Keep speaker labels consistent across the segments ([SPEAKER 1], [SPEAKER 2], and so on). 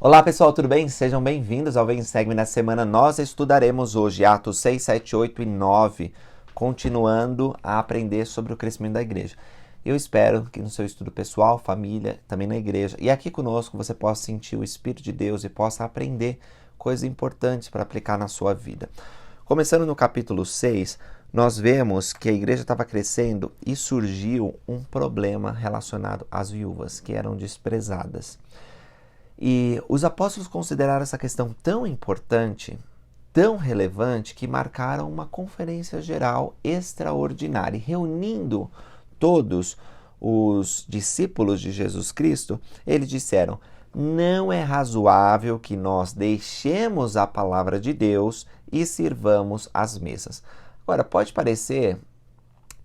[SPEAKER 1] Olá pessoal, tudo bem? Sejam bem-vindos ao Vem Segue-me. Na semana nós estudaremos hoje Atos 6, 7, 8 e 9, continuando a aprender sobre o crescimento da igreja. Eu espero que no seu estudo pessoal, família, também na igreja e aqui conosco você possa sentir o Espírito de Deus e possa aprender coisas importantes para aplicar na sua vida. Começando no capítulo 6, nós vemos que a igreja estava crescendo e surgiu um problema relacionado às viúvas, que eram desprezadas. E os apóstolos consideraram essa questão tão importante, tão relevante, que marcaram uma conferência geral extraordinária, reunindo todos os discípulos de Jesus Cristo. Eles disseram: não é razoável que nós deixemos a palavra de Deus e sirvamos as mesas. Agora, pode parecer,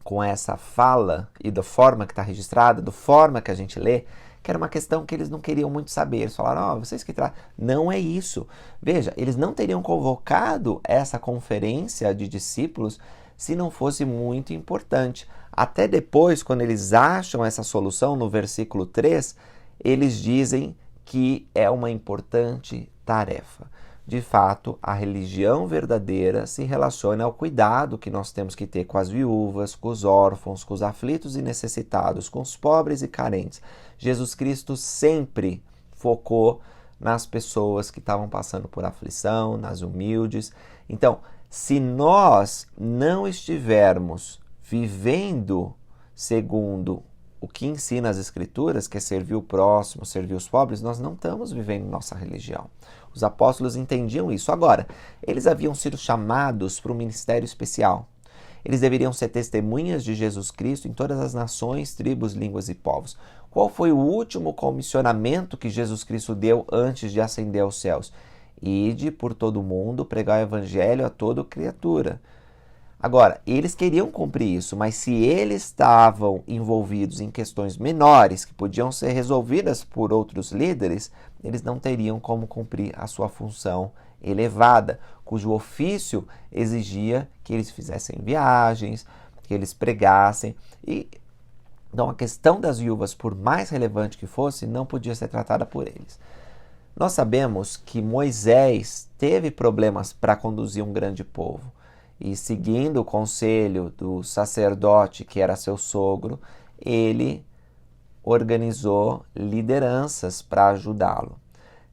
[SPEAKER 1] com essa fala e da forma que está registrada, da forma que a gente lê, que era uma questão que eles não queriam muito saber. Eles falaram: vocês que tratam. Não é isso. Veja, eles não teriam convocado essa conferência de discípulos se não fosse muito importante. Até depois, quando eles acham essa solução, no versículo 3, eles dizem que é uma importante tarefa. De fato, a religião verdadeira se relaciona ao cuidado que nós temos que ter com as viúvas, com os órfãos, com os aflitos e necessitados, com os pobres e carentes. Jesus Cristo sempre focou nas pessoas que estavam passando por aflição, nas humildes. Então, se nós não estivermos vivendo segundo o que ensina as Escrituras, que é servir o próximo, servir os pobres, nós não estamos vivendo nossa religião. Os apóstolos entendiam isso. Agora, eles haviam sido chamados para um ministério especial. Eles deveriam ser testemunhas de Jesus Cristo em todas as nações, tribos, línguas e povos. Qual foi o último comissionamento que Jesus Cristo deu antes de ascender aos céus? Ide por todo o mundo, pregar o evangelho a toda criatura. Agora, eles queriam cumprir isso, mas se eles estavam envolvidos em questões menores, que podiam ser resolvidas por outros líderes, eles não teriam como cumprir a sua função elevada, cujo ofício exigia que eles fizessem viagens, que eles pregassem. Então, a questão das viúvas, por mais relevante que fosse, não podia ser tratada por eles. Nós sabemos que Moisés teve problemas para conduzir um grande povo. E seguindo o conselho do sacerdote, que era seu sogro, ele organizou lideranças para ajudá-lo.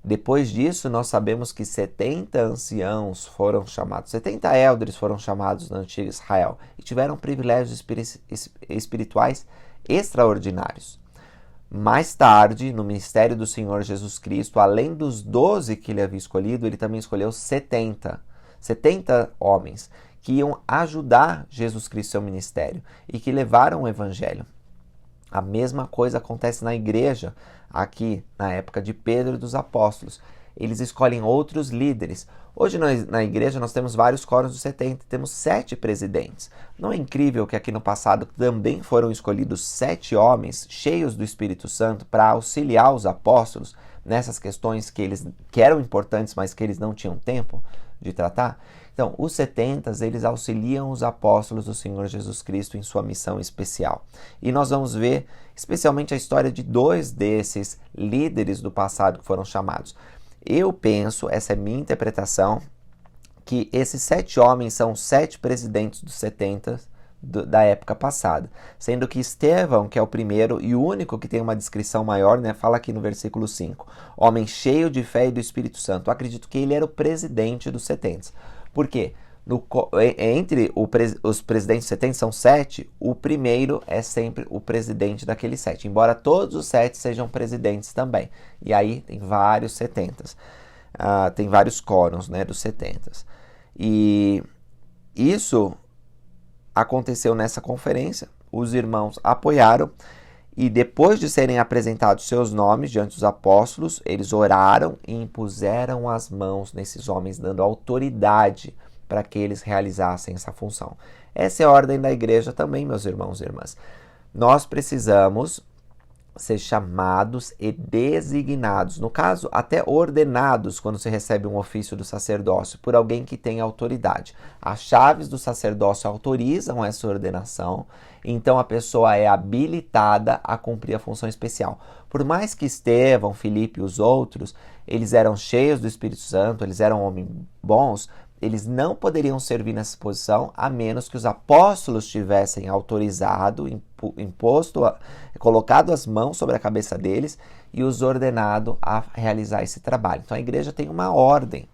[SPEAKER 1] Depois disso, nós sabemos que 70 anciãos foram chamados, 70 eldres foram chamados no antigo Israel e tiveram privilégios espirituais extraordinários. Mais tarde, no ministério do Senhor Jesus Cristo, além dos 12 que ele havia escolhido, ele também escolheu 70 homens que iam ajudar Jesus Cristo seu ministério e que levaram o evangelho. A mesma coisa acontece na igreja, aqui na época de Pedro e dos apóstolos. Eles escolhem outros líderes. Hoje na igreja nós temos vários quóruns dos 70, temos 7 presidentes. Não é incrível que aqui no passado também foram escolhidos 7 homens cheios do Espírito Santo para auxiliar os apóstolos nessas questões que eram importantes, mas que eles não tinham tempo de tratar? Então, os 70, eles auxiliam os apóstolos do Senhor Jesus Cristo em sua missão especial. E nós vamos ver especialmente a história de 2 desses líderes do passado que foram chamados. Eu penso, essa é minha interpretação, que esses 7 homens são 7 presidentes dos 70 da época passada, sendo que Estevão, que é o primeiro e o único que tem uma descrição maior, fala aqui no versículo 5, homem cheio de fé e do Espírito Santo. Eu acredito que ele era o presidente dos 70. Por quê? Entre os presidentes 70 são 7, o primeiro é sempre o presidente daqueles 7, embora todos os 7 sejam presidentes também. E aí tem vários 70, tem vários quóruns dos 70. E isso aconteceu nessa conferência, os irmãos apoiaram e depois de serem apresentados seus nomes diante dos apóstolos, eles oraram e impuseram as mãos nesses homens, dando autoridade para que eles realizassem essa função. Essa é a ordem da igreja também, meus irmãos e irmãs. Nós precisamos ser chamados e designados, no caso, até ordenados quando se recebe um ofício do sacerdócio, por alguém que tem autoridade. As chaves do sacerdócio autorizam essa ordenação, então a pessoa é habilitada a cumprir a função especial. Por mais que Estevão, Filipe e os outros, eles eram cheios do Espírito Santo, eles eram homens bons, eles não poderiam servir nessa posição a menos que os apóstolos tivessem autorizado, imposto, colocado as mãos sobre a cabeça deles e os ordenado a realizar esse trabalho. Então a igreja tem uma ordem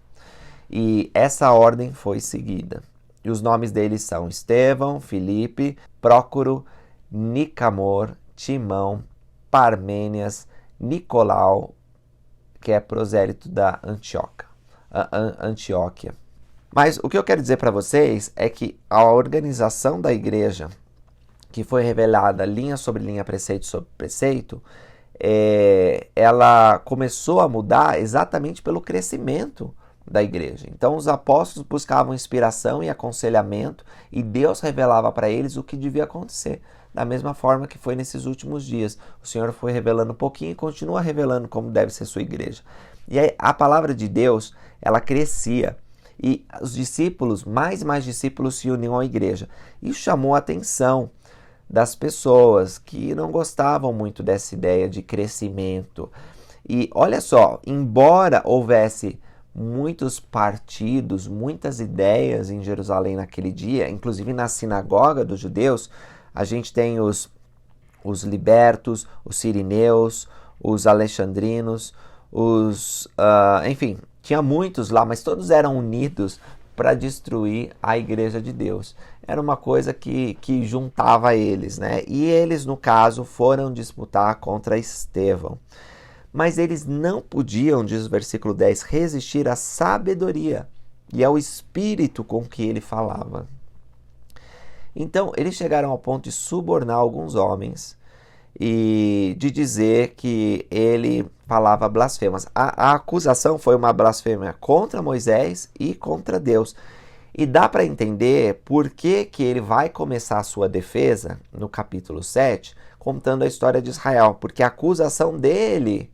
[SPEAKER 1] e essa ordem foi seguida. E os nomes deles são Estevão, Filipe, Prócoro, Nicamor, Timão, Parmênias, Nicolau, que é prosélito da Antioquia. Mas o que eu quero dizer para vocês é que a organização da igreja, que foi revelada linha sobre linha, preceito sobre preceito, ela começou a mudar exatamente pelo crescimento da igreja. Então os apóstolos buscavam inspiração e aconselhamento e Deus revelava para eles o que devia acontecer. Da mesma forma que foi nesses últimos dias. O Senhor foi revelando um pouquinho e continua revelando como deve ser sua igreja. E aí, a palavra de Deus, ela crescia. E os discípulos, mais e mais discípulos se uniam à igreja. Isso chamou a atenção das pessoas que não gostavam muito dessa ideia de crescimento. E olha só, embora houvesse muitos partidos, muitas ideias em Jerusalém naquele dia, inclusive na sinagoga dos judeus, a gente tem os libertos, os sirineus, os alexandrinos, enfim, tinha muitos lá, mas todos eram unidos para destruir a igreja de Deus. Era uma coisa que juntava eles, né? E eles, no caso, foram disputar contra Estevão. Mas eles não podiam, diz o versículo 10, resistir à sabedoria e ao espírito com que ele falava. Então, eles chegaram ao ponto de subornar alguns homens e de dizer que ele falava blasfemas. A acusação foi uma blasfêmia contra Moisés e contra Deus. E dá para entender por que ele vai começar a sua defesa no capítulo 7, contando a história de Israel. Porque a acusação dele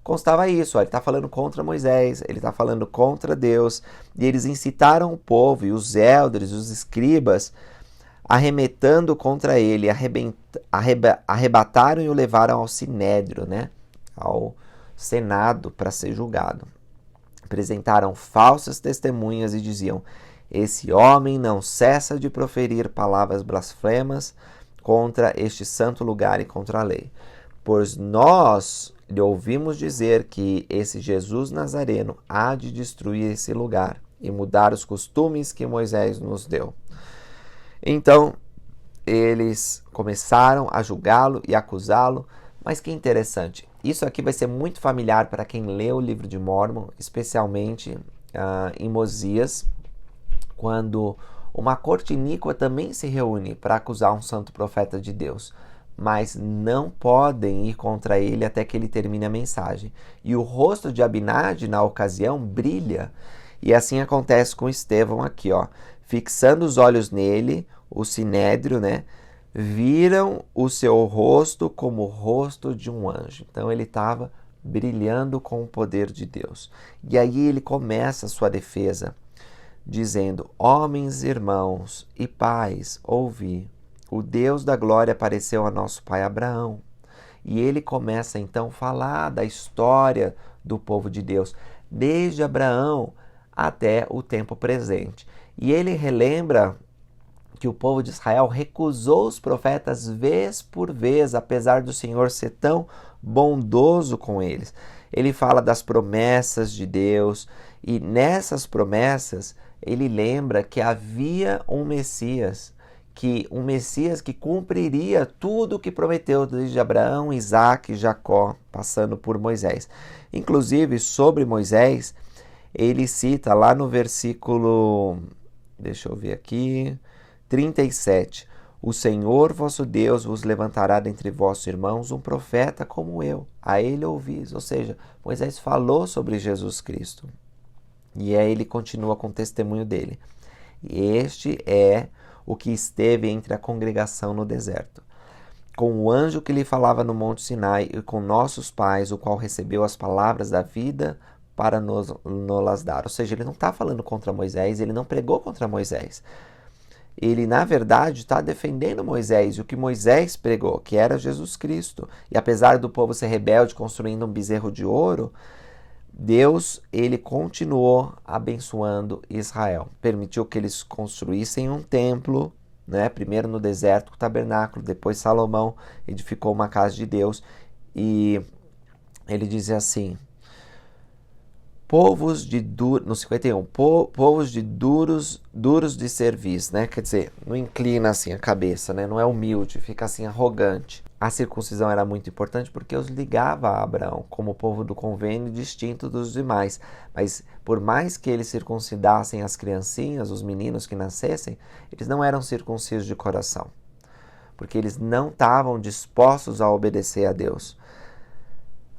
[SPEAKER 1] constava isso, ele está falando contra Moisés, ele está falando contra Deus. E eles incitaram o povo e os eldres, os escribas, arremetando contra ele, arrebataram e o levaram ao sinédrio, né? Ao Senado, para ser julgado. Apresentaram falsas testemunhas e diziam: esse homem não cessa de proferir palavras blasfemas contra este santo lugar e contra a lei. Pois nós lhe ouvimos dizer que esse Jesus Nazareno há de destruir esse lugar e mudar os costumes que Moisés nos deu. Então, eles começaram a julgá-lo e acusá-lo, mas que interessante, isso aqui vai ser muito familiar para quem lê o livro de Mórmon, especialmente em Mosias, quando uma corte iníqua também se reúne para acusar um santo profeta de Deus, mas não podem ir contra ele até que ele termine a mensagem. E o rosto de Abinadi, na ocasião, brilha, e assim acontece com Estevão aqui, ó. Fixando os olhos nele, o sinédrio, né, viram o seu rosto como o rosto de um anjo. Então ele estava brilhando com o poder de Deus. E aí ele começa a sua defesa, dizendo: homens, irmãos e pais, ouvi. O Deus da glória apareceu a nosso pai Abraão. E ele começa então a falar da história do povo de Deus, desde Abraão até o tempo presente. E ele relembra que o povo de Israel recusou os profetas vez por vez, apesar do Senhor ser tão bondoso com eles. Ele fala das promessas de Deus, e nessas promessas ele lembra que havia um Messias que cumpriria tudo o que prometeu desde Abraão, Isaac e Jacó, passando por Moisés. Inclusive, sobre Moisés, ele cita lá no versículo, deixa eu ver aqui, 37, o Senhor vosso Deus vos levantará dentre vossos irmãos um profeta como eu, a ele ouvis. Ou seja, Moisés falou sobre Jesus Cristo. E aí ele continua com o testemunho dele. Este é o que esteve entre a congregação no deserto, com o anjo que lhe falava no monte Sinai e com nossos pais, o qual recebeu as palavras da vida para nos dar. Ou seja, ele não está falando contra Moisés, ele não pregou contra Moisés. Ele, na verdade, está defendendo Moisés e o que Moisés pregou, que era Jesus Cristo. E apesar do povo ser rebelde, construindo um bezerro de ouro, Deus, ele continuou abençoando Israel. Permitiu que eles construíssem um templo, né? Primeiro no deserto, o tabernáculo, depois Salomão edificou uma casa de Deus. E ele dizia assim, no 51, povos de duros de cerviz, né? Quer dizer, não inclina assim a cabeça, né? Não é humilde, fica assim arrogante. A circuncisão era muito importante porque os ligava a Abraão como povo do convênio distinto dos demais. Mas por mais que eles circuncidassem as criancinhas, os meninos que nascessem, eles não eram circuncisos de coração, porque eles não estavam dispostos a obedecer a Deus.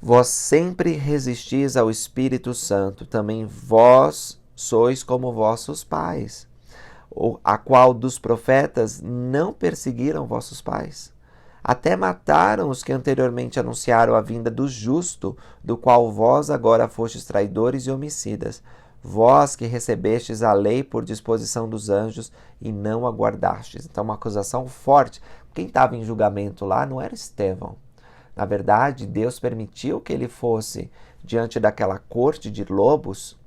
[SPEAKER 1] Vós sempre resistis ao Espírito Santo, também vós sois como vossos pais, a qual dos profetas não perseguiram vossos pais. Até mataram os que anteriormente anunciaram a vinda do justo, do qual vós agora fostes traidores e homicidas. Vós que recebestes a lei por disposição dos anjos e não a guardastes. Então, uma acusação forte. Quem estava em julgamento lá não era Estevão. Na verdade, Deus permitiu que ele fosse diante daquela corte de lobos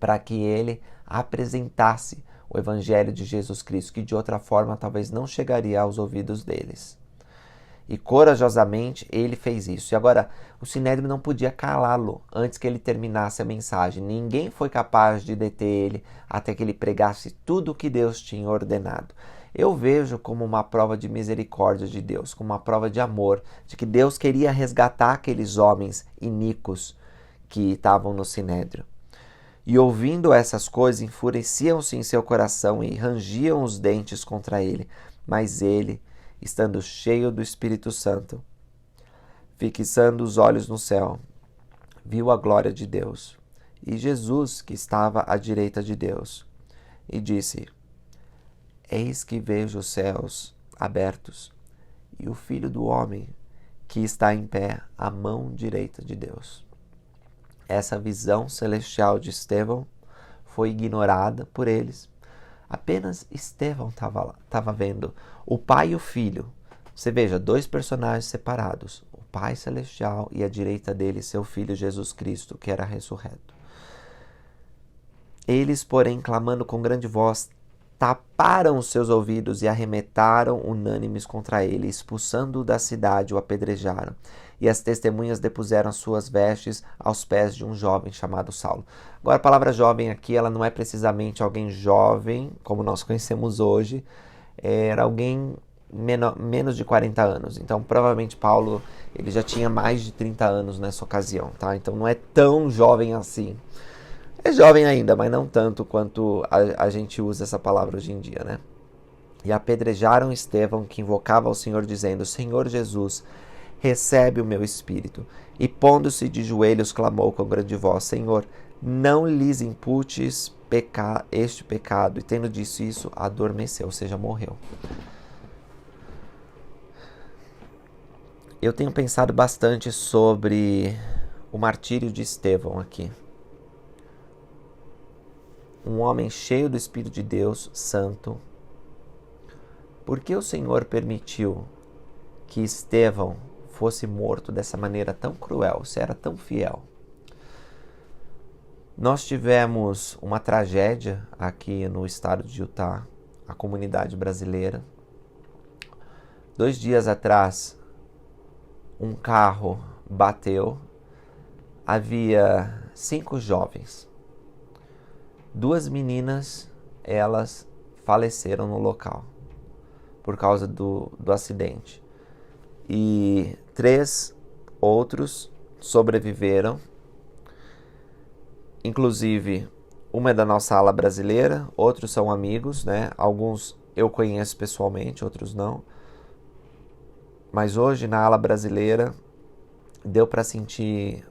[SPEAKER 1] para que ele apresentasse o Evangelho de Jesus Cristo, que de outra forma talvez não chegaria aos ouvidos deles. E corajosamente ele fez isso. E agora, o Sinédrio não podia calá-lo antes que ele terminasse a mensagem. Ninguém foi capaz de deter ele até que ele pregasse tudo o que Deus tinha ordenado. Eu vejo como uma prova de misericórdia de Deus, como uma prova de amor, de que Deus queria resgatar aqueles homens iníquos que estavam no Sinédrio. E ouvindo essas coisas, enfureciam-se em seu coração e rangiam os dentes contra ele. Mas ele, estando cheio do Espírito Santo, fixando os olhos no céu, viu a glória de Deus e Jesus, que estava à direita de Deus, e disse: Eis que vejo os céus abertos e o Filho do Homem que está em pé à mão direita de Deus. Essa visão celestial de Estevão foi ignorada por eles. Apenas Estevão estava vendo o Pai e o Filho. Você veja, dois personagens separados. O Pai Celestial e à direita dele seu Filho Jesus Cristo, que era ressurreto. Eles, porém, clamando com grande voz, taparam os seus ouvidos e arremetaram unânimes contra ele, expulsando-o da cidade, o apedrejaram. E as testemunhas depuseram suas vestes aos pés de um jovem chamado Saulo. Agora, a palavra jovem aqui, ela não é precisamente alguém jovem, como nós conhecemos hoje, era alguém menos de 40 anos. Então, provavelmente, Paulo ele já tinha mais de 30 anos nessa ocasião, tá? Então, não é tão jovem assim. É jovem ainda, mas não tanto quanto a gente usa essa palavra hoje em dia, né? E apedrejaram Estevão, que invocava ao Senhor, dizendo: Senhor Jesus, recebe o meu espírito. E pondo-se de joelhos, clamou com grande voz: Senhor, não lhes imputes este pecado. E tendo dito isso, adormeceu, ou seja, morreu. Eu tenho pensado bastante sobre o martírio de Estevão aqui. Um homem cheio do Espírito de Deus, santo. Por que o Senhor permitiu que Estevão fosse morto dessa maneira tão cruel, se era tão fiel? Nós tivemos uma tragédia aqui no estado de Utah, a comunidade brasileira. 2 dias atrás, um carro bateu, havia 5 jovens. 2 meninas, elas faleceram no local por causa do acidente. E 3 outros sobreviveram. Inclusive, uma é da nossa ala brasileira, outros são amigos, né? Alguns eu conheço pessoalmente, outros não. Mas hoje, na ala brasileira, deu para sentir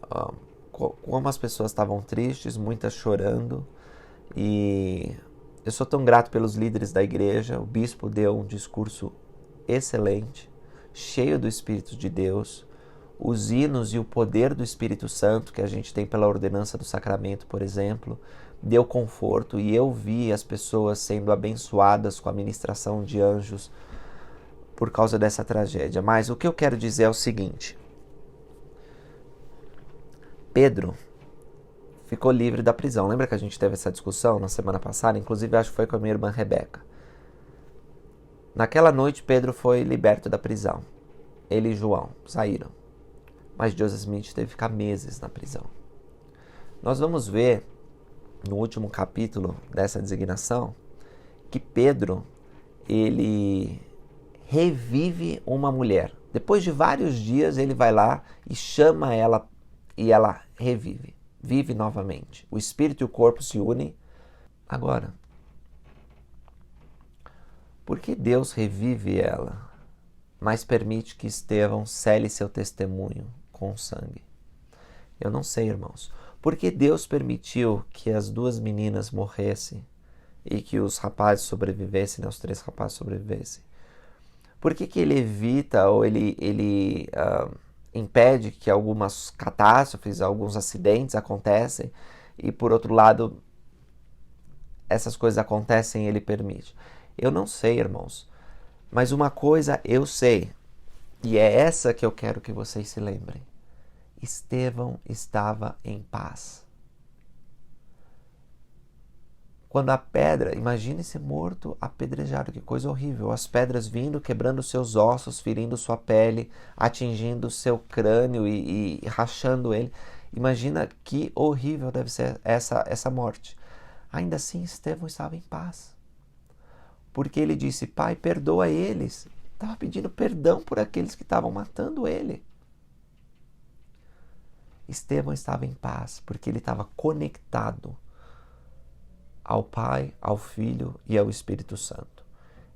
[SPEAKER 1] como as pessoas estavam tristes, muitas chorando. E eu sou tão grato pelos líderes da igreja. O bispo deu um discurso excelente, cheio do Espírito de Deus. Os hinos e o poder do Espírito Santo que a gente tem pela ordenança do sacramento, por exemplo, deu conforto. E eu vi as pessoas sendo abençoadas com a ministração de anjos por causa dessa tragédia. Mas o que eu quero dizer é o seguinte: Pedro, ficou livre da prisão. Lembra que a gente teve essa discussão na semana passada? Inclusive, acho que foi com a minha irmã Rebeca. Naquela noite, Pedro foi liberto da prisão. Ele e João saíram. Mas Joseph Smith teve que ficar meses na prisão. Nós vamos ver, no último capítulo dessa designação, que Pedro, ele revive uma mulher. Depois de vários dias, ele vai lá e chama ela, e ela revive. Vive novamente. O espírito e o corpo se unem. Agora, por que Deus revive ela, mas permite que Estevão cele seu testemunho com sangue? Eu não sei, irmãos. Por que Deus permitiu que as duas meninas morressem e que os rapazes sobrevivessem, os 3 rapazes sobrevivessem? Por que ele evita ou ele impede que algumas catástrofes, alguns acidentes acontecem e, por outro lado, essas coisas acontecem e ele permite? Eu não sei, irmãos, mas uma coisa eu sei, e é essa que eu quero que vocês se lembrem. Estevão estava em paz. Quando a pedra, imagine ser morto apedrejado, que coisa horrível, as pedras vindo, quebrando seus ossos, ferindo sua pele, atingindo seu crânio e rachando ele. Imagina que horrível deve ser essa morte. Ainda assim, Estevão estava em paz. Porque ele disse: Pai, perdoa eles. Estava pedindo perdão por aqueles que estavam matando ele. Estevão estava em paz, porque ele estava conectado ao Pai, ao Filho e ao Espírito Santo.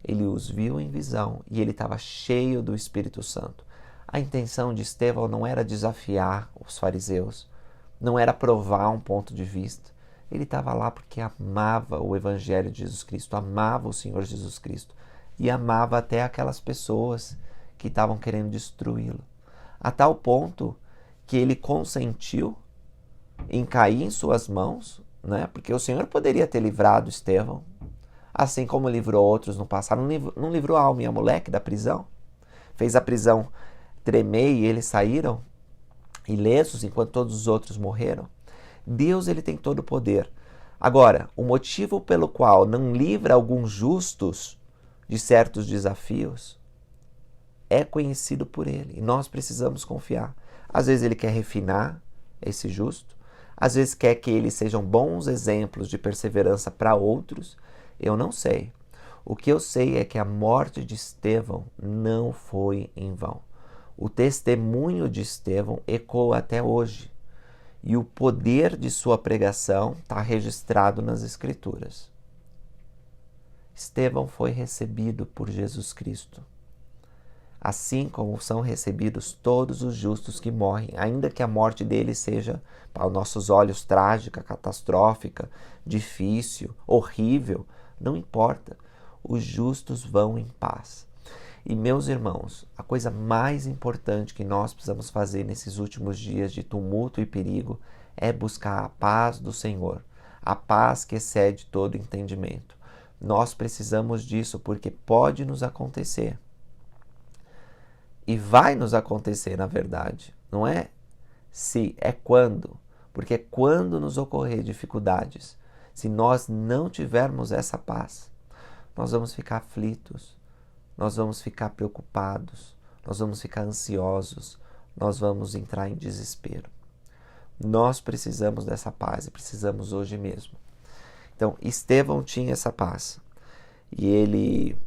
[SPEAKER 1] Ele os viu em visão e ele estava cheio do Espírito Santo. A intenção de Estevão não era desafiar os fariseus, não era provar um ponto de vista. Ele estava lá porque amava o Evangelho de Jesus Cristo, amava o Senhor Jesus Cristo e amava até aquelas pessoas que estavam querendo destruí-lo. A tal ponto que ele consentiu em cair em suas mãos, né? Porque o Senhor poderia ter livrado Estevão, assim como livrou outros no passado. Não livrou a Alma e a Moleque da prisão? Fez a prisão tremer e eles saíram ilesos enquanto todos os outros morreram? Deus, ele tem todo o poder. Agora, o motivo pelo qual não livra alguns justos de certos desafios é conhecido por ele e nós precisamos confiar. Às vezes ele quer refinar esse justo, às vezes quer que eles sejam bons exemplos de perseverança para outros. Eu não sei. O que eu sei é que a morte de Estevão não foi em vão. O testemunho de Estevão ecoa até hoje. E o poder de sua pregação está registrado nas Escrituras. Estevão foi recebido por Jesus Cristo, assim como são recebidos todos os justos que morrem, ainda que a morte deles seja, para os nossos olhos, trágica, catastrófica, difícil, horrível, não importa. Os justos vão em paz. E, meus irmãos, a coisa mais importante que nós precisamos fazer nesses últimos dias de tumulto e perigo é buscar a paz do Senhor, a paz que excede todo entendimento. Nós precisamos disso porque pode nos acontecer. E vai nos acontecer, na verdade. Não é se, é quando. Porque quando nos ocorrer dificuldades, se nós não tivermos essa paz, nós vamos ficar aflitos, nós vamos ficar preocupados, nós vamos ficar ansiosos, nós vamos entrar em desespero. Nós precisamos dessa paz e precisamos hoje mesmo. Então, Estevão tinha essa paz e ele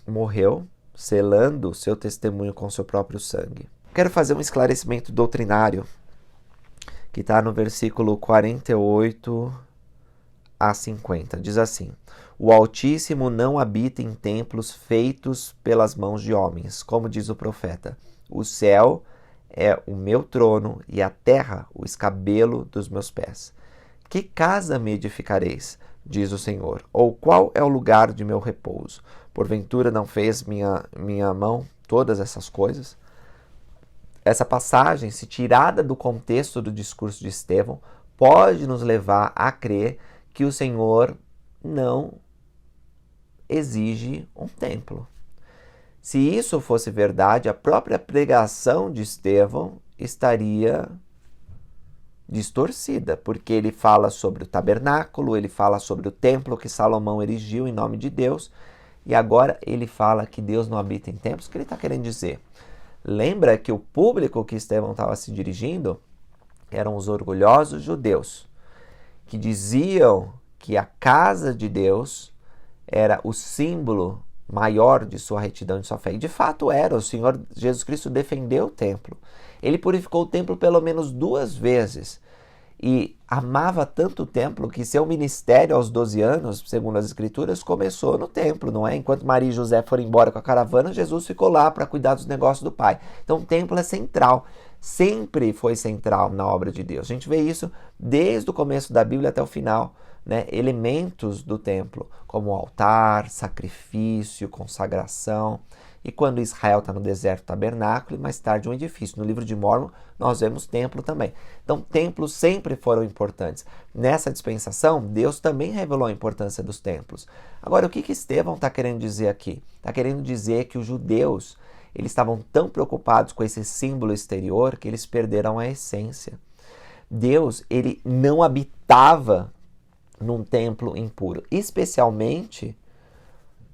[SPEAKER 1] morreu selando seu testemunho com seu próprio sangue. Quero fazer um esclarecimento doutrinário que está no versículo 48 a 50. Diz assim: O Altíssimo não habita em templos feitos pelas mãos de homens, como diz o profeta. O céu é o meu trono e a terra o escabelo dos meus pés. Que casa me edificareis, diz o Senhor? Ou qual é o lugar de meu repouso? Porventura não fez minha mão todas essas coisas? Essa passagem, se tirada do contexto do discurso de Estevão, pode nos levar a crer que o Senhor não exige um templo. Se isso fosse verdade, a própria pregação de Estevão estaria distorcida, porque ele fala sobre o tabernáculo, ele fala sobre o templo que Salomão erigiu em nome de Deus, e agora ele fala que Deus não habita em templos. O que ele está querendo dizer? Lembra que o público que Estevão estava se dirigindo eram os orgulhosos judeus, que diziam que a casa de Deus era o símbolo maior de sua retidão e de sua fé. E de fato era. O Senhor Jesus Cristo defendeu o templo. Ele purificou o templo pelo menos 2 vezes. E amava tanto o templo que seu ministério aos 12 anos, segundo as Escrituras, começou no templo, não é? Enquanto Maria e José foram embora com a caravana, Jesus ficou lá para cuidar dos negócios do Pai. Então o templo é central. Sempre foi central na obra de Deus. A gente vê isso desde o começo da Bíblia até o final, né? Elementos do templo, como altar, sacrifício, consagração. E quando Israel está no deserto, tabernáculo, e mais tarde um edifício. No livro de Mórmon, nós vemos templo também. Então, templos sempre foram importantes. Nessa dispensação, Deus também revelou a importância dos templos. Agora, o que Estevão está querendo dizer aqui? Está querendo dizer que os judeus, eles estavam tão preocupados com esse símbolo exterior que eles perderam a essência. Deus, ele não habitava num templo impuro, especialmente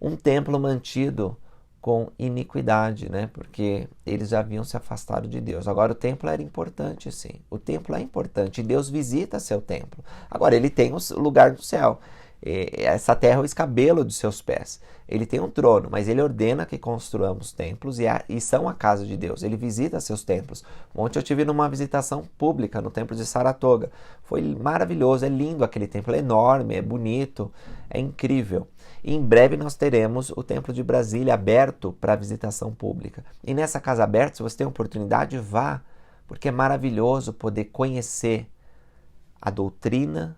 [SPEAKER 1] um templo mantido com iniquidade, né? Porque eles já haviam se afastado de Deus. Agora, o templo era importante, sim. O templo é importante e Deus visita seu templo. Agora, ele tem o lugar no céu. Essa terra é o escabelo de seus pés. Ele tem um trono, mas ele ordena que construamos templos e são a casa de Deus. Ele visita seus templos. Ontem eu tive numa visitação pública no templo de Saratoga. Foi maravilhoso, é lindo aquele templo, é enorme, é bonito, é incrível. E em breve nós teremos o Templo de Brasília aberto para visitação pública. E nessa casa aberta, se você tem oportunidade, vá, porque é maravilhoso poder conhecer a doutrina,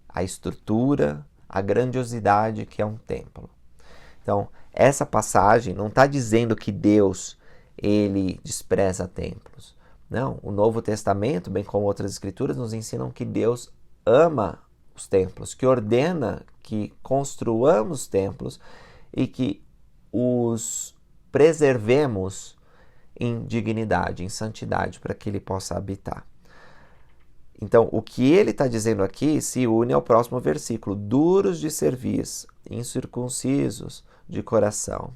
[SPEAKER 1] a estrutura, a grandiosidade que é um templo. Então, essa passagem não está dizendo que Deus ele despreza templos. Não, o Novo Testamento, bem como outras escrituras, nos ensinam que Deus ama os templos, que ordena que construamos templos e que os preservemos em dignidade, em santidade, para que ele possa habitar. Então, o que ele está dizendo aqui se une ao próximo versículo: duros de cerviz, incircuncisos de coração.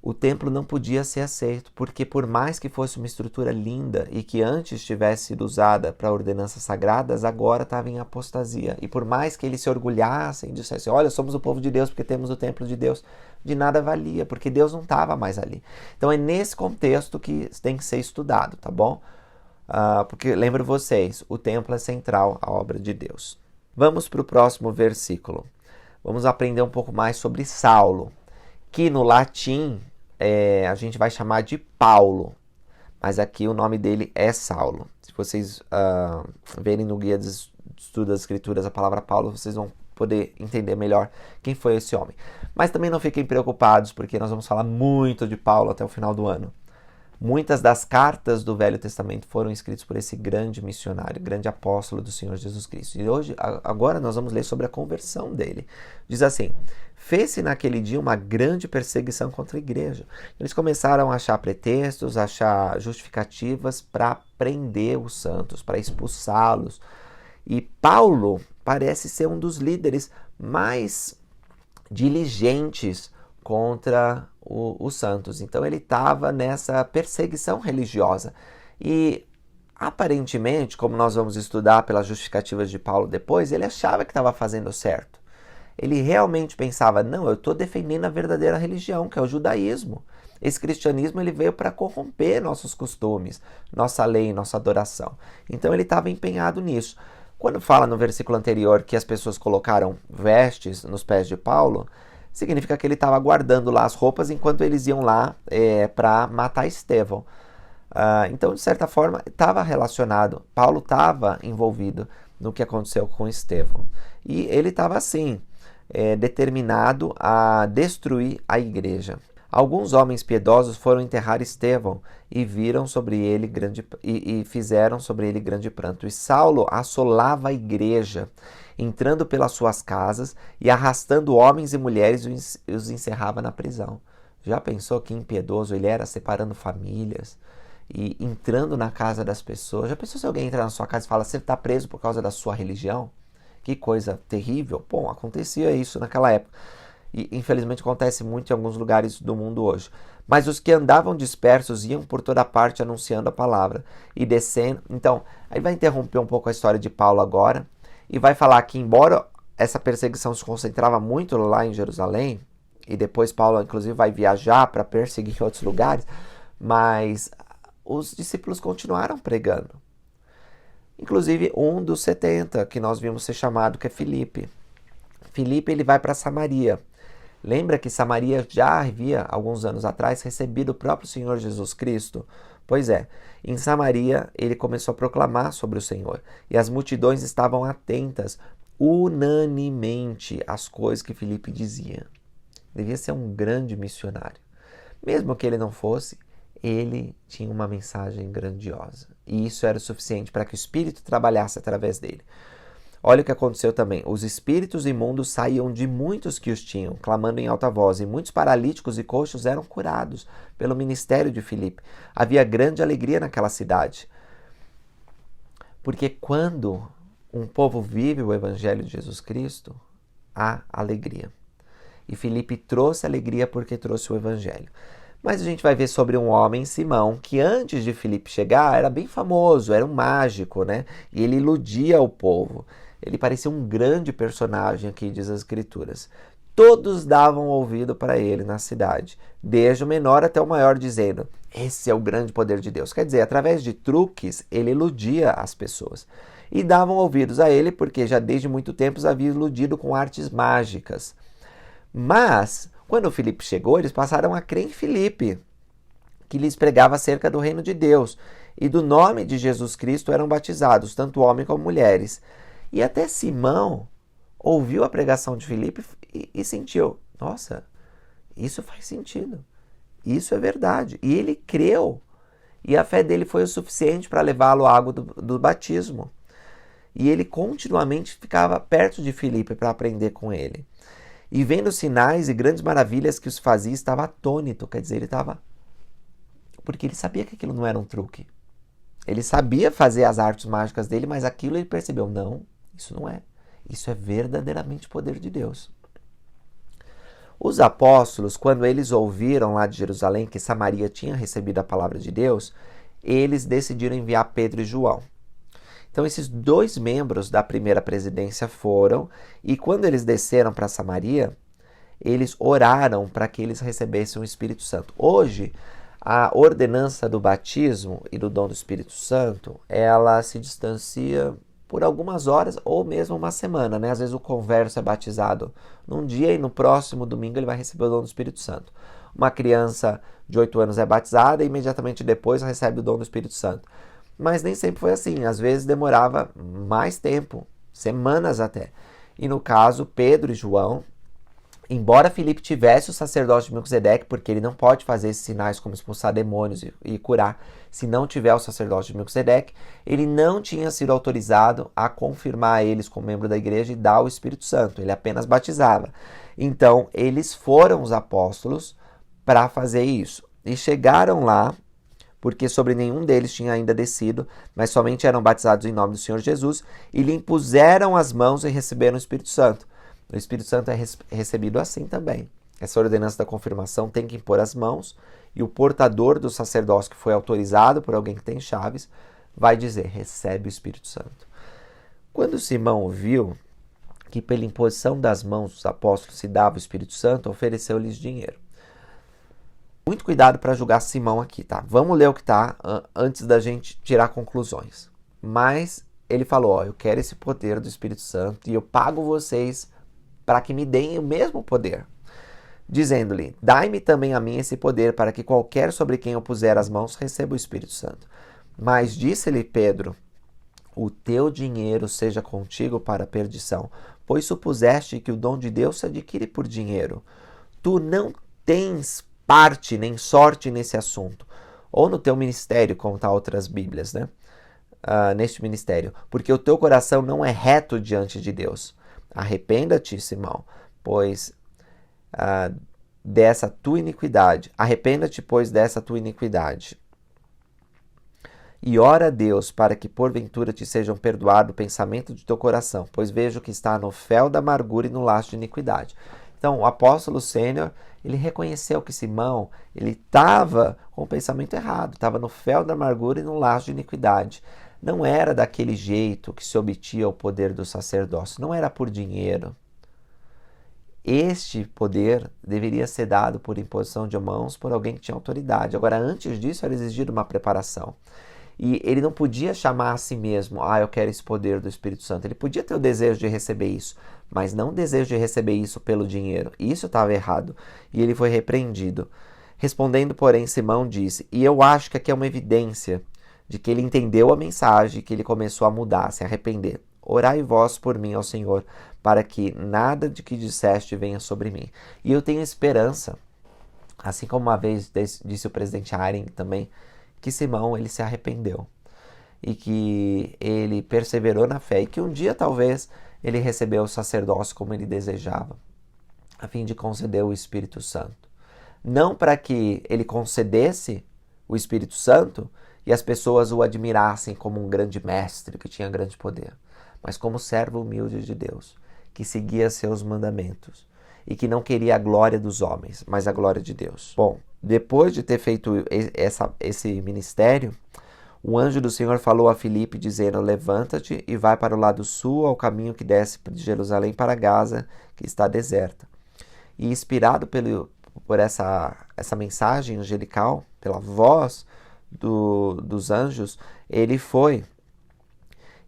[SPEAKER 1] O templo não podia ser aceito, porque por mais que fosse uma estrutura linda e que antes tivesse sido usada para ordenanças sagradas, agora estava em apostasia. E por mais que eles se orgulhassem e dissessem, olha, somos o povo de Deus porque temos o templo de Deus, de nada valia, porque Deus não estava mais ali. Então é nesse contexto que tem que ser estudado, tá bom? Porque lembro vocês, o templo é central à obra de Deus. Vamos para o próximo versículo. Vamos aprender um pouco mais sobre Saulo, que no latim a gente vai chamar de Paulo, mas aqui o nome dele é Saulo. Se vocês verem no guia de estudo das escrituras a palavra Paulo, vocês vão poder entender melhor quem foi esse homem. Mas também não fiquem preocupados, porque nós vamos falar muito de Paulo até o final do ano. Muitas das cartas do Velho Testamento foram escritas por esse grande missionário, grande apóstolo do Senhor Jesus Cristo. E agora nós vamos ler sobre a conversão dele. Diz assim: fez-se naquele dia uma grande perseguição contra a igreja. Eles começaram a achar pretextos, a achar justificativas para prender os santos, para expulsá-los. E Paulo parece ser um dos líderes mais diligentes contra os santos. Então ele estava nessa perseguição religiosa. E aparentemente, como nós vamos estudar pelas justificativas de Paulo depois, ele achava que estava fazendo certo. Ele realmente pensava, não, eu estou defendendo a verdadeira religião, que é o judaísmo. Esse cristianismo ele veio para corromper nossos costumes, nossa lei, nossa adoração. Então ele estava empenhado nisso. Quando fala no versículo anterior que as pessoas colocaram vestes nos pés de Paulo, significa que ele estava guardando lá as roupas enquanto eles iam lá para matar Estevão. Então, de certa forma, estava relacionado. Paulo estava envolvido no que aconteceu com Estevão. E ele estava, assim, determinado a destruir a igreja. Alguns homens piedosos foram enterrar Estevão e viram sobre ele e fizeram sobre ele grande pranto. E Saulo assolava a igreja, entrando pelas suas casas e arrastando homens e mulheres os encerrava na prisão. Já pensou que impiedoso ele era, separando famílias? e entrando na casa das pessoas. Já pensou se alguém entra na sua casa e fala, você está preso por causa da sua religião? Que coisa terrível. Bom, acontecia isso naquela época. E infelizmente acontece muito em alguns lugares do mundo hoje. Mas os que andavam dispersos iam por toda parte anunciando a palavra e descendo. Então, aí vai interromper um pouco a história de Paulo agora e vai falar que, embora essa perseguição se concentrava muito lá em Jerusalém, e depois Paulo inclusive vai viajar para perseguir em outros lugares, mas os discípulos continuaram pregando. Inclusive um dos 70 que nós vimos ser chamado, que é Filipe. Filipe, ele vai para Samaria. Lembra que Samaria já havia, alguns anos atrás, recebido o próprio Senhor Jesus Cristo? Pois é, em Samaria ele começou a proclamar sobre o Senhor, e as multidões estavam atentas unanimemente às coisas que Filipe dizia. Devia ser um grande missionário. Mesmo que ele não fosse, ele tinha uma mensagem grandiosa. E isso era o suficiente para que o Espírito trabalhasse através dele. Olha o que aconteceu também. Os espíritos imundos saíam de muitos que os tinham, clamando em alta voz, e muitos paralíticos e coxos eram curados pelo ministério de Filipe. Havia grande alegria naquela cidade. Porque quando um povo vive o Evangelho de Jesus Cristo, há alegria. E Filipe trouxe alegria porque trouxe o Evangelho. Mas a gente vai ver sobre um homem, Simão, que antes de Filipe chegar era bem famoso, era um mágico, né? E ele iludia o povo. Ele parecia um grande personagem aqui, diz as Escrituras. Todos davam ouvido para ele na cidade, desde o menor até o maior, dizendo, esse é o grande poder de Deus. Quer dizer, através de truques, ele iludia as pessoas. E davam ouvidos a ele, porque já desde muito tempo os havia iludido com artes mágicas. Mas, quando Filipe chegou, eles passaram a crer em Filipe, que lhes pregava acerca do reino de Deus. E do nome de Jesus Cristo eram batizados, tanto homens como mulheres. E até Simão ouviu a pregação de Filipe e sentiu, nossa, isso faz sentido, isso é verdade. E ele creu, e a fé dele foi o suficiente para levá-lo à água do batismo. E ele continuamente ficava perto de Filipe para aprender com ele. E vendo sinais e grandes maravilhas que os fazia, estava atônito, quer dizer, ele estava... Porque ele sabia que aquilo não era um truque. Ele sabia fazer as artes mágicas dele, mas aquilo ele percebeu, não, isso não é. Isso é verdadeiramente poder de Deus. Os apóstolos, quando eles ouviram lá de Jerusalém que Samaria tinha recebido a palavra de Deus, eles decidiram enviar Pedro e João. Então esses dois membros da primeira presidência foram, e quando eles desceram para Samaria, eles oraram para que eles recebessem o Espírito Santo. Hoje, a ordenança do batismo e do dom do Espírito Santo, ela se distancia por algumas horas ou mesmo uma semana, né? Às vezes o converso é batizado num dia e no próximo domingo ele vai receber o dom do Espírito Santo. Uma criança de 8 anos é batizada e imediatamente depois recebe o dom do Espírito Santo. Mas nem sempre foi assim, às vezes demorava mais tempo, semanas até. E no caso, Pedro e João, embora Filipe tivesse o sacerdócio de Melquisedeque, porque ele não pode fazer esses sinais como expulsar demônios e curar, se não tiver o sacerdócio de Melquisedeque, ele não tinha sido autorizado a confirmar eles como membro da igreja e dar o Espírito Santo, ele apenas batizava. Então, eles foram os apóstolos para fazer isso. E chegaram lá, porque sobre nenhum deles tinha ainda descido, mas somente eram batizados em nome do Senhor Jesus, e lhe impuseram as mãos e receberam o Espírito Santo. O Espírito Santo é recebido assim também. Essa ordenança da confirmação tem que impor as mãos, e o portador do sacerdócio que foi autorizado por alguém que tem chaves, vai dizer, recebe o Espírito Santo. Quando Simão viu que pela imposição das mãos dos apóstolos se dava o Espírito Santo, ofereceu-lhes dinheiro. Muito cuidado para julgar Simão aqui, tá? Vamos ler o que está antes da gente tirar conclusões. Mas ele falou, eu quero esse poder do Espírito Santo e eu pago vocês para que me deem o mesmo poder. Dizendo-lhe, dai-me também a mim esse poder para que qualquer sobre quem eu puser as mãos receba o Espírito Santo. Mas disse-lhe Pedro, o teu dinheiro seja contigo para a perdição, pois supuseste que o dom de Deus se adquire por dinheiro. Tu não tens parte nem sorte nesse assunto, ou no teu ministério, como está outras bíblias, né? Neste ministério, porque o teu coração não é reto diante de Deus. Arrependa-te, Simão, pois dessa tua iniquidade. Arrependa-te, pois, dessa tua iniquidade. E ora a Deus para que porventura te sejam perdoado o pensamento de teu coração, pois vejo que está no fel da amargura e no laço de iniquidade. Então, o apóstolo sênior, ele reconheceu que Simão, ele estava com o pensamento errado, estava no fel da amargura e no laço de iniquidade. Não era daquele jeito que se obtia o poder do sacerdócio, não era por dinheiro. Este poder deveria ser dado por imposição de mãos por alguém que tinha autoridade. Agora, antes disso, era exigida uma preparação. E ele não podia chamar a si mesmo, eu quero esse poder do Espírito Santo. Ele podia ter o desejo de receber isso, mas não o desejo de receber isso pelo dinheiro. Isso estava errado. E ele foi repreendido. Respondendo, porém, Simão disse, e eu acho que aqui é uma evidência de que ele entendeu a mensagem, que ele começou a mudar, a se arrepender. Orai vós por mim ao Senhor, para que nada de que disseste venha sobre mim. E eu tenho esperança, assim como uma vez disse o presidente Haring também, que Simão ele se arrependeu e que ele perseverou na fé e que um dia talvez ele recebeu o sacerdócio como ele desejava, a fim de conceder o Espírito Santo. Não para que ele concedesse o Espírito Santo e as pessoas o admirassem como um grande mestre que tinha grande poder, mas como servo humilde de Deus, que seguia seus mandamentos e que não queria a glória dos homens, mas a glória de Deus. Bom, depois de ter feito esse ministério, o anjo do Senhor falou a Filipe, dizendo, levanta-te e vai para o lado sul, ao caminho que desce de Jerusalém para Gaza, que está deserta. E inspirado por essa mensagem angelical, pela voz dos anjos, ele foi.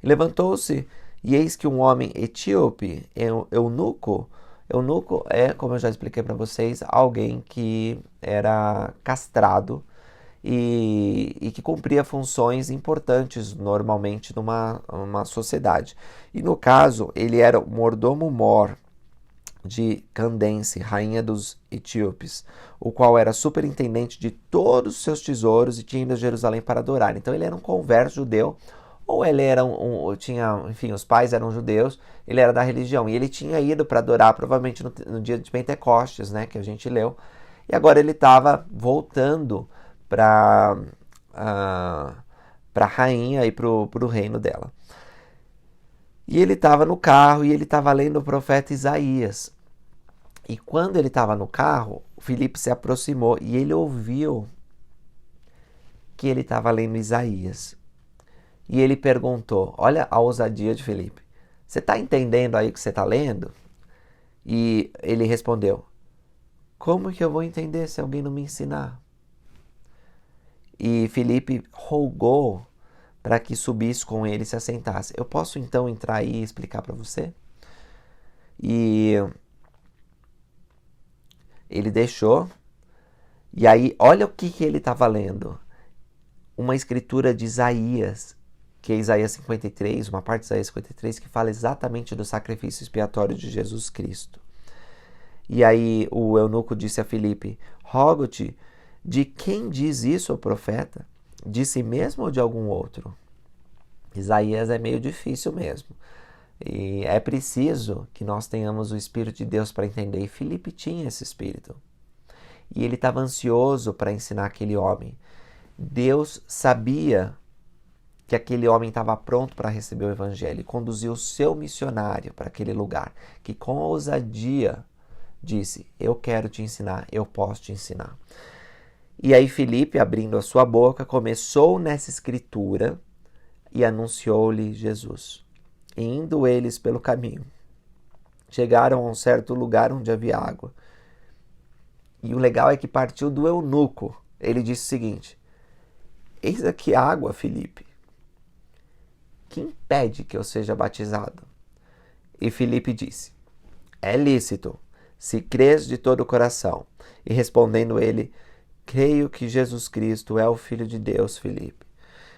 [SPEAKER 1] Levantou-se, e eis que um homem etíope, eunuco é, como eu já expliquei para vocês, alguém que era castrado e que cumpria funções importantes normalmente numa sociedade. E no caso, ele era o mordomo-mor de Candace, rainha dos etíopes, o qual era superintendente de todos os seus tesouros e tinha ido a Jerusalém para adorar. Então ele era um converso judeu, ou ele era enfim, os pais eram judeus, ele era da religião, e ele tinha ido para adorar, provavelmente no dia de Pentecostes, né, que a gente leu, e agora ele estava voltando para a rainha e para o reino dela. E ele estava no carro e ele estava lendo o profeta Isaías. E quando ele estava no carro, Filipe se aproximou e ele ouviu que ele estava lendo Isaías. E ele perguntou, olha a ousadia de Filipe, você está entendendo aí o que você está lendo? E ele respondeu, como que eu vou entender se alguém não me ensinar? E Filipe rogou para que subisse com ele e se assentasse. Eu posso então entrar aí e explicar para você? E ele deixou, e aí olha o que ele estava lendo. Uma escritura de Isaías, que é Isaías 53, uma parte de Isaías 53, que fala exatamente do sacrifício expiatório de Jesus Cristo. E aí o eunuco disse a Filipe, rogo-te, de quem diz isso o profeta? De si mesmo ou de algum outro? Isaías é meio difícil mesmo. E é preciso que nós tenhamos o Espírito de Deus para entender. E Filipe tinha esse Espírito. E ele estava ansioso para ensinar aquele homem. Deus sabia que aquele homem estava pronto para receber o Evangelho e conduziu o seu missionário para aquele lugar, que com ousadia disse, eu quero te ensinar, eu posso te ensinar. E aí Filipe, abrindo a sua boca, começou nessa escritura e anunciou-lhe Jesus. E indo eles pelo caminho, chegaram a um certo lugar onde havia água. E o legal é que partiu do eunuco. Ele disse o seguinte, eis aqui água, Filipe. Que impede que eu seja batizado? E Filipe disse, é lícito, se crês de todo o coração. E respondendo ele, creio que Jesus Cristo é o Filho de Deus, Filipe.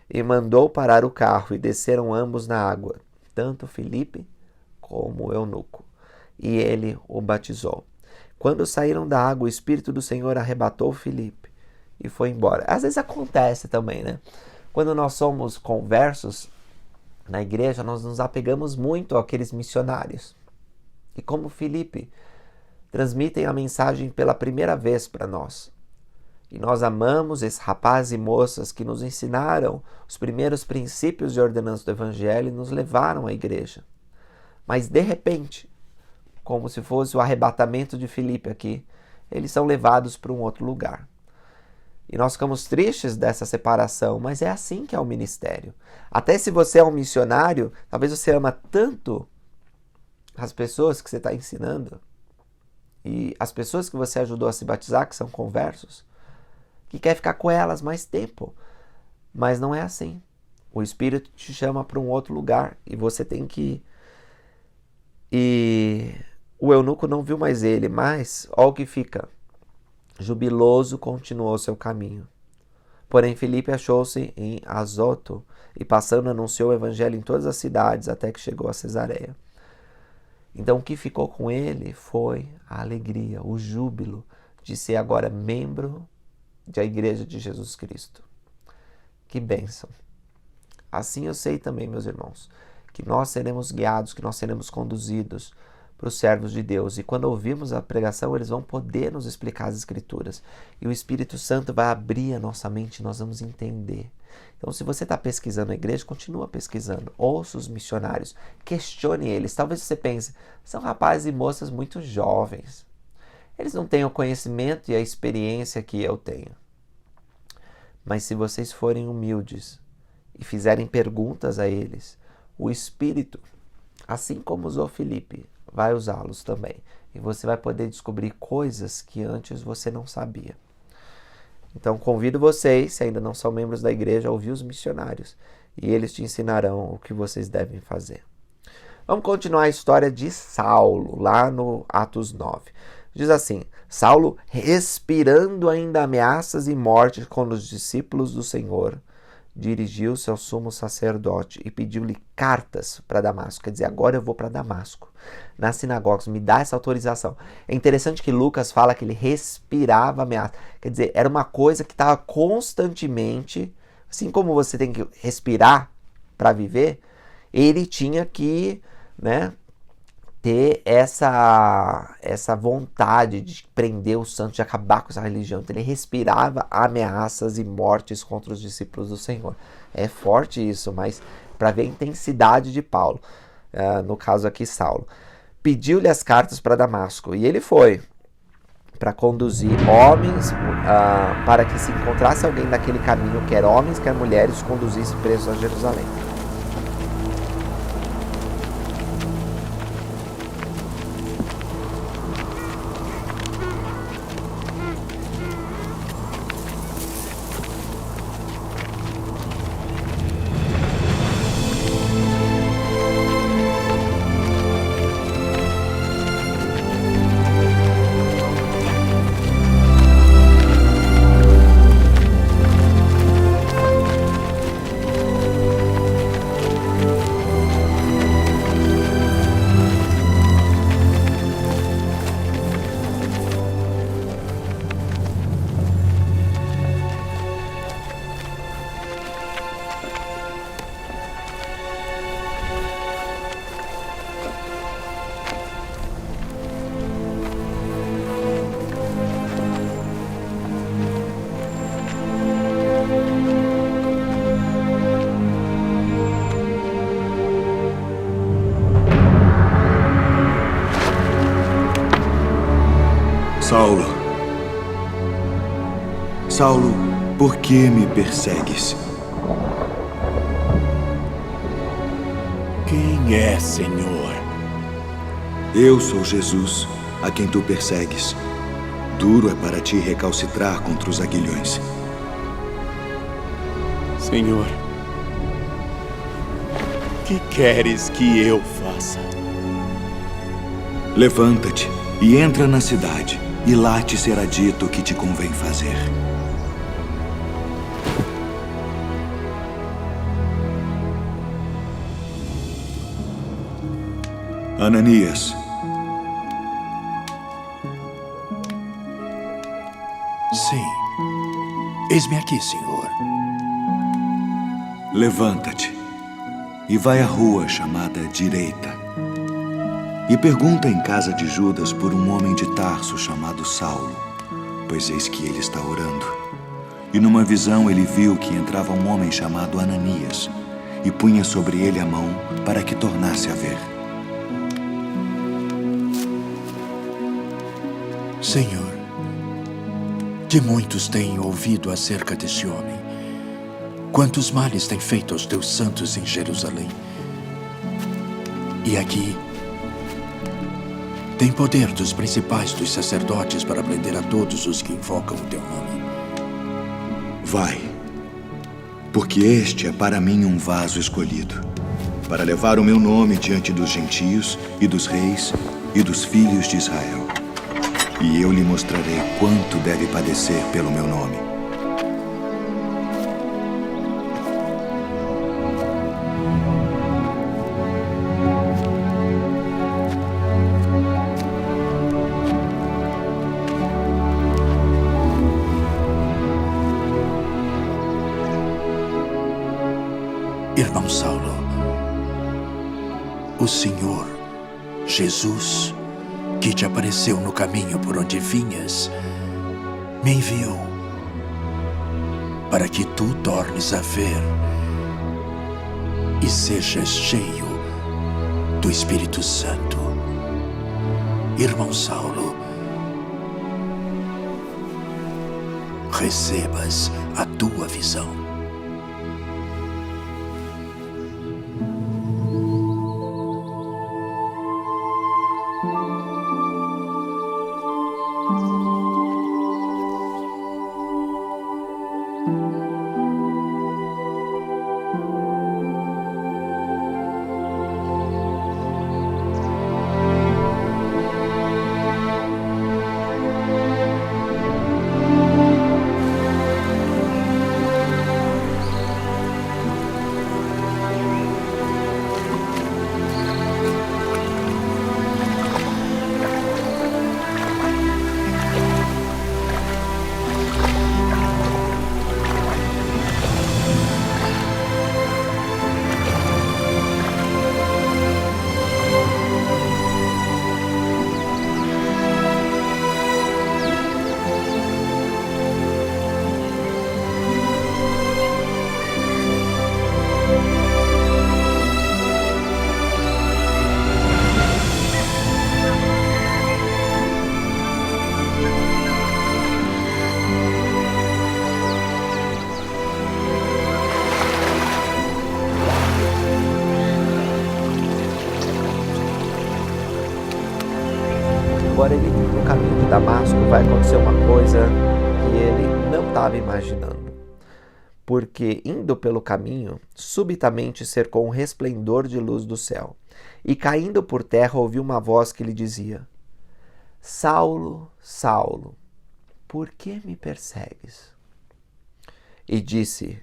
[SPEAKER 1] E mandou parar o carro e desceram ambos na água, tanto Filipe como o eunuco. E ele o batizou. Quando saíram da água, o Espírito do Senhor arrebatou Filipe e foi embora. Às vezes acontece também, né? Quando nós somos conversos na igreja, nós nos apegamos muito àqueles missionários. E como Filipe, transmitem a mensagem pela primeira vez para nós. E nós amamos esses rapazes e moças que nos ensinaram os primeiros princípios de ordenança do Evangelho e nos levaram à igreja. Mas de repente, como se fosse o arrebatamento de Filipe aqui, eles são levados para um outro lugar. E nós ficamos tristes dessa separação, mas é assim que é o ministério. Até se você é um missionário, talvez você ama tanto as pessoas que você está ensinando e as pessoas que você ajudou a se batizar, que são conversos, que quer ficar com elas mais tempo. Mas não é assim. O Espírito te chama para um outro lugar e você tem que ir. E o eunuco não viu mais ele, mas olha o que fica. Jubiloso continuou seu caminho. Porém, Filipe achou-se em Azoto e passando anunciou o evangelho em todas as cidades até que chegou a Cesareia. Então o que ficou com ele foi a alegria, o júbilo de ser agora membro da Igreja de Jesus Cristo. Que bênção! Assim eu sei também, meus irmãos, que nós seremos guiados, que nós seremos conduzidos para os servos de Deus. E quando ouvirmos a pregação, eles vão poder nos explicar as Escrituras. E o Espírito Santo vai abrir a nossa mente e nós vamos entender. Então, se você está pesquisando a igreja, continua pesquisando. Ouça os missionários, questione eles. Talvez você pense, são rapazes e moças muito jovens. Eles não têm o conhecimento e a experiência que eu tenho. Mas se vocês forem humildes e fizerem perguntas a eles, o Espírito, assim como usou Filipe, vai usá-los também. E você vai poder descobrir coisas que antes você não sabia. Então convido vocês, se ainda não são membros da igreja, a ouvir os missionários. E eles te ensinarão o que vocês devem fazer. Vamos continuar a história de Saulo, lá no Atos 9. Diz assim: Saulo, respirando ainda ameaças e morte contra os discípulos do Senhor, dirigiu-se ao sumo sacerdote e pediu-lhe cartas para Damasco. Quer dizer, agora eu vou para Damasco, nas sinagogas, me dá essa autorização. É interessante que Lucas fala que ele respirava ameaça. Quer dizer, era uma coisa que estava constantemente, assim como você tem que respirar para viver, ele tinha que, ter essa vontade de prender os santos, de acabar com essa religião. Então ele respirava ameaças e mortes contra os discípulos do Senhor. É forte isso, mas para ver a intensidade de Paulo, no caso aqui Saulo. Pediu-lhe as cartas para Damasco e ele foi para conduzir homens, para que se encontrasse alguém daquele caminho, quer homens, quer mulheres, conduzisse presos a Jerusalém.
[SPEAKER 2] Saulo, por que me persegues?
[SPEAKER 3] Quem é, Senhor?
[SPEAKER 2] Eu sou Jesus, a quem tu persegues. Duro é para ti recalcitrar contra os aguilhões.
[SPEAKER 3] Senhor, que queres que eu faça?
[SPEAKER 2] Levanta-te e entra na cidade, e lá te será dito o que te convém fazer. Ananias.
[SPEAKER 3] Sim. Eis-me aqui, Senhor.
[SPEAKER 2] Levanta-te e vai à rua chamada Direita e pergunta em casa de Judas por um homem de Tarso chamado Saulo, pois eis que ele está orando. E numa visão ele viu que entrava um homem chamado Ananias e punha sobre ele a mão para que tornasse a ver.
[SPEAKER 3] Senhor, de muitos tenho ouvido acerca deste homem. Quantos males tem feito aos teus santos em Jerusalém. E aqui tem poder dos principais dos sacerdotes para prender a todos os que invocam o teu nome.
[SPEAKER 2] Vai, porque este é para mim um vaso escolhido, para levar o meu nome diante dos gentios e dos reis e dos filhos de Israel. E eu lhe mostrarei quanto deve padecer pelo meu nome.
[SPEAKER 3] Irmão Saulo, o Senhor Jesus, que te apareceu no caminho por onde vinhas, me enviou para que tu tornes a ver e sejas cheio do Espírito Santo. Irmão Saulo, recebas a tua visão.
[SPEAKER 1] Agora ele, no caminho de Damasco, vai acontecer uma coisa que ele não estava imaginando. Porque, indo pelo caminho, subitamente cercou um resplendor de luz do céu. E, caindo por terra, ouviu uma voz que lhe dizia: Saulo, Saulo, por que me persegues? E disse: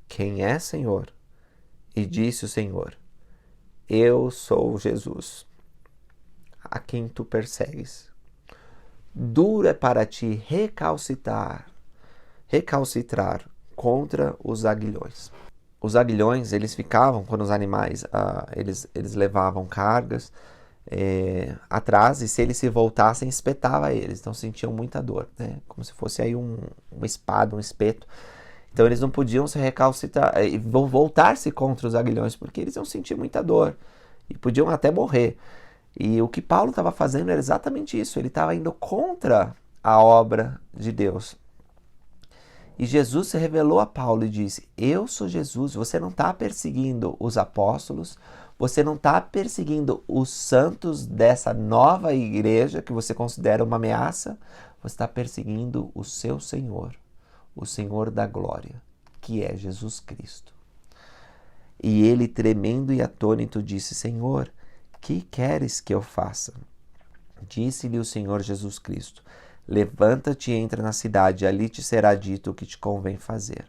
[SPEAKER 1] Quem é, Senhor? E disse o Senhor: Eu sou Jesus, a quem tu persegues. Duro é para ti recalcitrar contra os aguilhões. Os aguilhões, eles ficavam, quando os animais, eles levavam cargas atrás, e se eles se voltassem, espetava eles. Então sentiam muita dor, né? Como se fosse aí uma espada, um espeto. Então eles não podiam se recalcitrar e voltar-se contra os aguilhões, porque eles iam sentir muita dor e podiam até morrer. E o que Paulo estava fazendo era exatamente isso. Ele estava indo contra a obra de Deus. E Jesus se revelou a Paulo e disse: Eu sou Jesus. Você não está perseguindo os apóstolos, você não está perseguindo os santos dessa nova igreja que você considera uma ameaça, você está perseguindo o seu Senhor, o Senhor da glória, que é Jesus Cristo. E ele, tremendo e atônito, disse: Senhor, que queres que eu faça? Disse-lhe o Senhor Jesus Cristo: Levanta-te e entra na cidade, ali te será dito o que te convém fazer.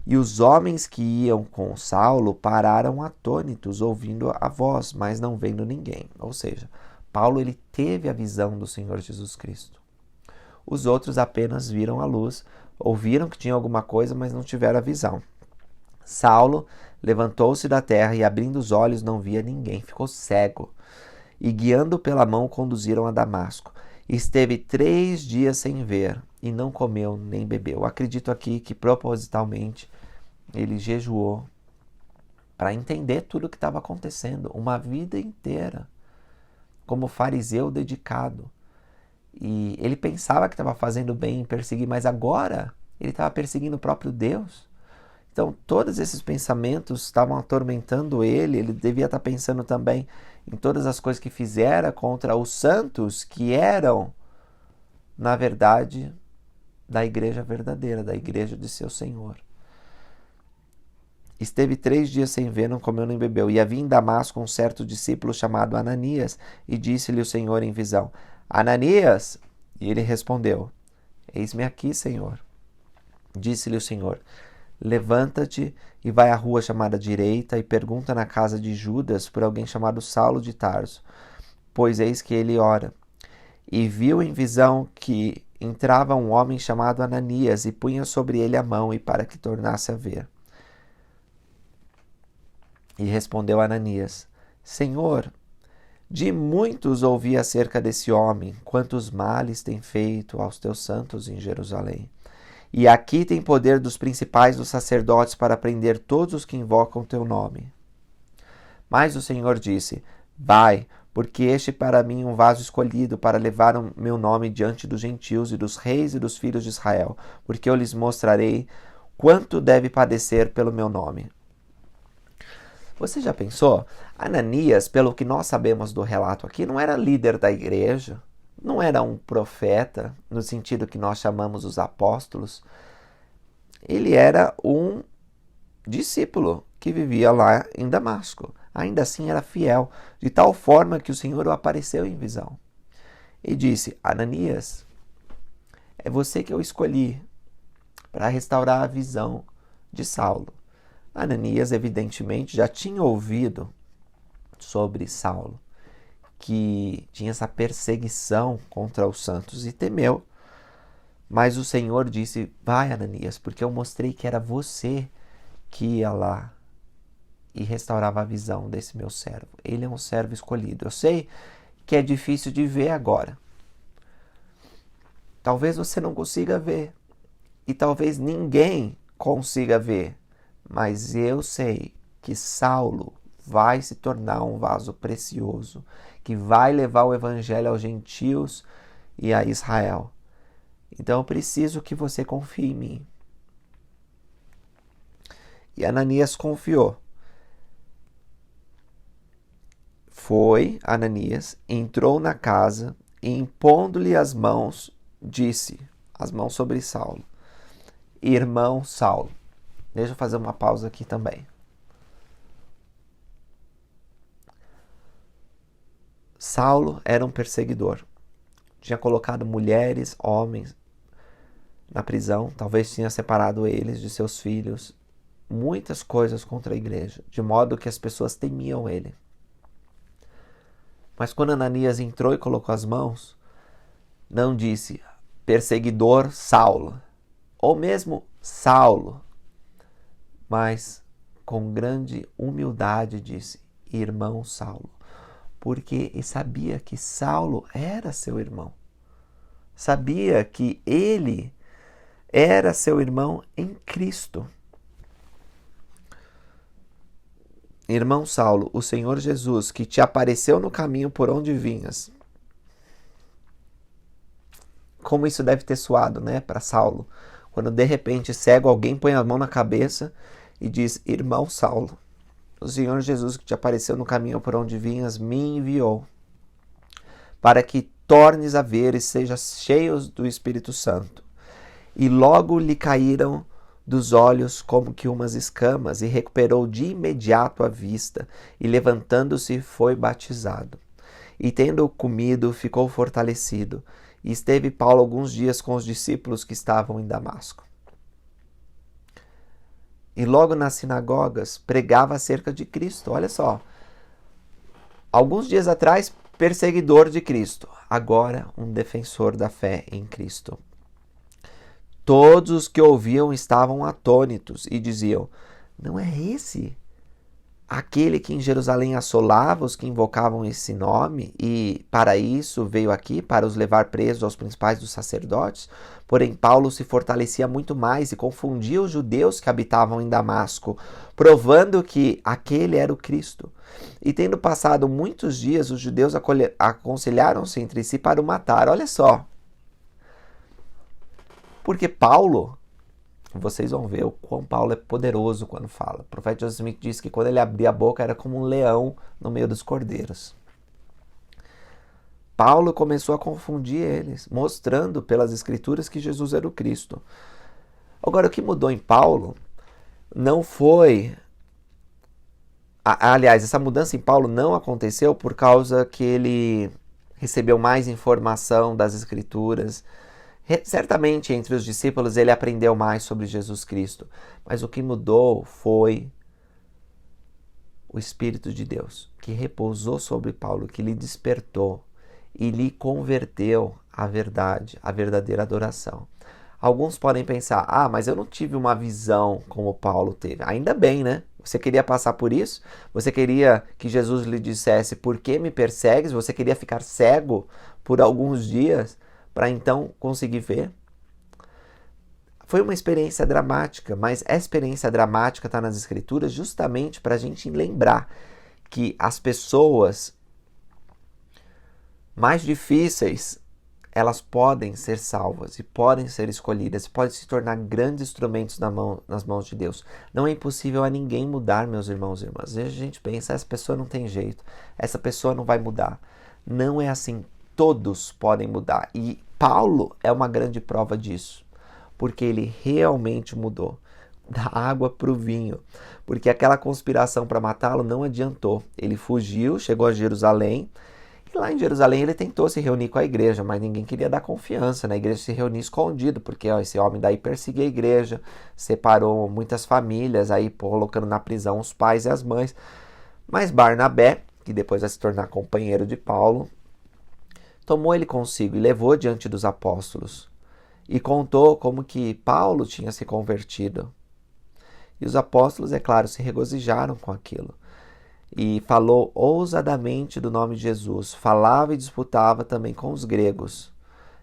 [SPEAKER 1] E os homens que iam com Saulo pararam atônitos, ouvindo a voz, mas não vendo ninguém. Ou seja, Paulo ele teve a visão do Senhor Jesus Cristo. Os outros apenas viram a luz, ouviram que tinha alguma coisa, mas não tiveram a visão. Saulo levantou-se da terra e, abrindo os olhos, não via ninguém, ficou cego. E, guiando pela mão, conduziram a Damasco. Esteve 3 dias sem ver, e não comeu nem bebeu. Eu acredito aqui que propositalmente ele jejuou para entender tudo o que estava acontecendo, uma vida inteira, como fariseu dedicado. E ele pensava que estava fazendo bem em perseguir, mas agora ele estava perseguindo o próprio Deus. Então todos esses pensamentos estavam atormentando ele devia estar pensando também em todas as coisas que fizera contra os santos que eram, na verdade, da igreja verdadeira, da igreja de seu Senhor. Esteve 3 dias sem ver, não comeu nem bebeu. E havia em Damasco um certo discípulo chamado Ananias, e disse-lhe o Senhor em visão: Ananias! E ele respondeu: Eis-me aqui, Senhor. Disse-lhe o Senhor: Levanta-te e vai à rua chamada Direita e pergunta na casa de Judas por alguém chamado Saulo de Tarso, pois eis que ele ora. E viu em visão que entrava um homem chamado Ananias e punha sobre ele a mão e para que tornasse a ver. E respondeu Ananias: Senhor, de muitos ouvi acerca desse homem, quantos males tem feito aos teus santos em Jerusalém. E aqui tem poder dos principais dos sacerdotes para prender todos os que invocam teu nome. Mas o Senhor disse: Vai, porque este para mim é um vaso escolhido para levar o meu nome diante dos gentios e dos reis e dos filhos de Israel, porque eu lhes mostrarei quanto deve padecer pelo meu nome. Você já pensou? Ananias, pelo que nós sabemos do relato aqui, não era líder da igreja, não era um profeta, no sentido que nós chamamos os apóstolos. Ele era um discípulo que vivia lá em Damasco. Ainda assim era fiel, de tal forma que o Senhor o apareceu em visão. E disse: Ananias, é você que eu escolhi para restaurar a visão de Saulo. Ananias, evidentemente, já tinha ouvido sobre Saulo, que tinha essa perseguição contra os santos e temeu. Mas o Senhor disse: Vai, Ananias, porque eu mostrei que era você que ia lá e restaurava a visão desse meu servo. Ele é um servo escolhido. Eu sei que é difícil de ver agora. Talvez você não consiga ver. E talvez ninguém consiga ver. Mas eu sei que Saulo vai se tornar um vaso precioso, que vai levar o evangelho aos gentios e a Israel. Então eu preciso que você confie em mim. E Ananias confiou. Foi Ananias, entrou na casa e, impondo-lhe as mãos, disse, as mãos sobre Saulo: Irmão Saulo. Deixa eu fazer uma pausa aqui também. Saulo era um perseguidor. Tinha colocado mulheres, homens na prisão. Talvez tinha separado eles de seus filhos. Muitas coisas contra a igreja, de modo que as pessoas temiam ele. Mas quando Ananias entrou e colocou as mãos, não disse perseguidor Saulo, ou mesmo Saulo, mas com grande humildade disse irmão Saulo, porque ele sabia que Saulo era seu irmão. Sabia que ele era seu irmão em Cristo. Irmão Saulo, o Senhor Jesus, que te apareceu no caminho por onde vinhas. Como isso deve ter soado, né, para Saulo, quando de repente cego alguém põe a mão na cabeça e diz: Irmão Saulo, o Senhor Jesus que te apareceu no caminho por onde vinhas me enviou, para que tornes a ver e sejas cheios do Espírito Santo. E logo lhe caíram dos olhos como que umas escamas, e recuperou de imediato a vista, e levantando-se foi batizado. E tendo comido, ficou fortalecido. E esteve Paulo alguns dias com os discípulos que estavam em Damasco. E logo nas sinagogas pregava acerca de Cristo. Olha só, alguns dias atrás perseguidor de Cristo, agora um defensor da fé em Cristo. Todos os que ouviam estavam atônitos e diziam: não é esse aquele que em Jerusalém assolava os que invocavam esse nome, e para isso veio aqui, para os levar presos aos principais dos sacerdotes. Porém, Paulo se fortalecia muito mais e confundia os judeus que habitavam em Damasco, provando que aquele era o Cristo. E tendo passado muitos dias, os judeus aconselharam-se entre si para o matar. Olha só. Porque Paulo, vocês vão ver o quão Paulo é poderoso quando fala. O profeta Joseph Smith diz que quando ele abria a boca era como um leão no meio dos cordeiros. Paulo começou a confundir eles, mostrando pelas escrituras que Jesus era o Cristo. Agora, o que mudou em Paulo não foi... Aliás, essa mudança em Paulo não aconteceu por causa que ele recebeu mais informação das escrituras. Certamente, entre os discípulos, ele aprendeu mais sobre Jesus Cristo. Mas o que mudou foi o Espírito de Deus, que repousou sobre Paulo, que lhe despertou e lhe converteu à verdade, à verdadeira adoração. Alguns podem pensar, mas eu não tive uma visão como Paulo teve. Ainda bem, né? Você queria passar por isso? Você queria que Jesus lhe dissesse, por que me persegues? Você queria ficar cego por alguns dias para então conseguir ver? Foi uma experiência dramática, mas a experiência dramática está nas Escrituras justamente para a gente lembrar que as pessoas mais difíceis, elas podem ser salvas e podem ser escolhidas, podem se tornar grandes instrumentos nas mãos de Deus. Não é impossível a ninguém mudar, meus irmãos e irmãs. Às vezes a gente pensa, essa pessoa não tem jeito, essa pessoa não vai mudar. Não é assim, todos podem mudar. E Paulo é uma grande prova disso, porque ele realmente mudou da água para o vinho, porque aquela conspiração para matá-lo não adiantou. Ele fugiu, chegou a Jerusalém, e lá em Jerusalém ele tentou se reunir com a igreja, mas ninguém queria dar confiança, né? A igreja se reunia escondido, porque esse homem daí perseguia a igreja, separou muitas famílias, aí colocando na prisão os pais e as mães. Mas Barnabé, que depois vai se tornar companheiro de Paulo, tomou ele consigo e levou diante dos apóstolos, e contou como que Paulo tinha se convertido. E os apóstolos, é claro, se regozijaram com aquilo. E falou ousadamente do nome de Jesus. Falava e disputava também com os gregos.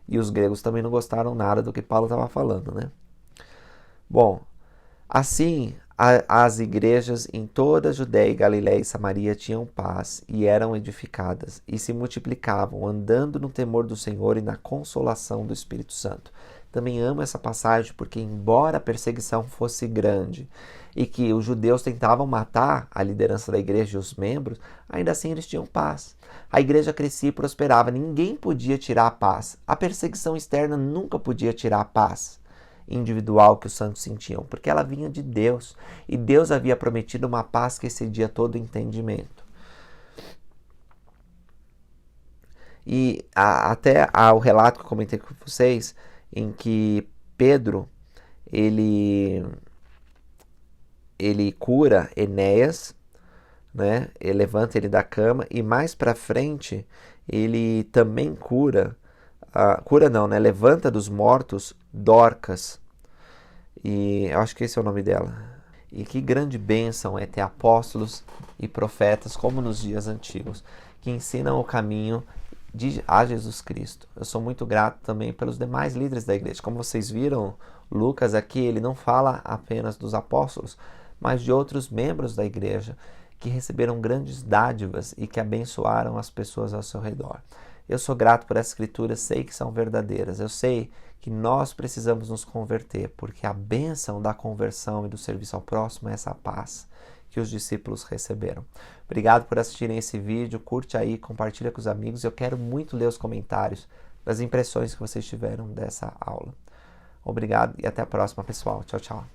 [SPEAKER 1] E os gregos também não gostaram nada do que Paulo estava falando, né? Bom, assim as igrejas em toda a Judéia, Galiléia e Samaria tinham paz e eram edificadas e se multiplicavam, andando no temor do Senhor e na consolação do Espírito Santo. Também amo essa passagem porque, embora a perseguição fosse grande e que os judeus tentavam matar a liderança da igreja e os membros, ainda assim eles tinham paz. A igreja crescia e prosperava, ninguém podia tirar a paz. A perseguição externa nunca podia tirar a paz individual que os santos sentiam, porque ela vinha de Deus, e Deus havia prometido uma paz que excedia todo entendimento. E até o relato que eu comentei com vocês, em que Pedro, ele cura Enéas, né? Ele levanta ele da cama, e mais para frente ele também levanta dos mortos Dorcas, e eu acho que esse é o nome dela. E que grande bênção é ter apóstolos e profetas como nos dias antigos, que ensinam o caminho a Jesus Cristo. Eu sou muito grato também pelos demais líderes da igreja. Como vocês viram, Lucas aqui, ele não fala apenas dos apóstolos, mas de outros membros da igreja que receberam grandes dádivas e que abençoaram as pessoas ao seu redor. Eu sou grato por essas escrituras, sei que são verdadeiras. Eu sei que nós precisamos nos converter, porque a bênção da conversão e do serviço ao próximo é essa paz que os discípulos receberam. Obrigado por assistirem esse vídeo, curte aí, compartilha com os amigos. Eu quero muito ler os comentários das impressões que vocês tiveram dessa aula. Obrigado e até a próxima, pessoal. Tchau, tchau.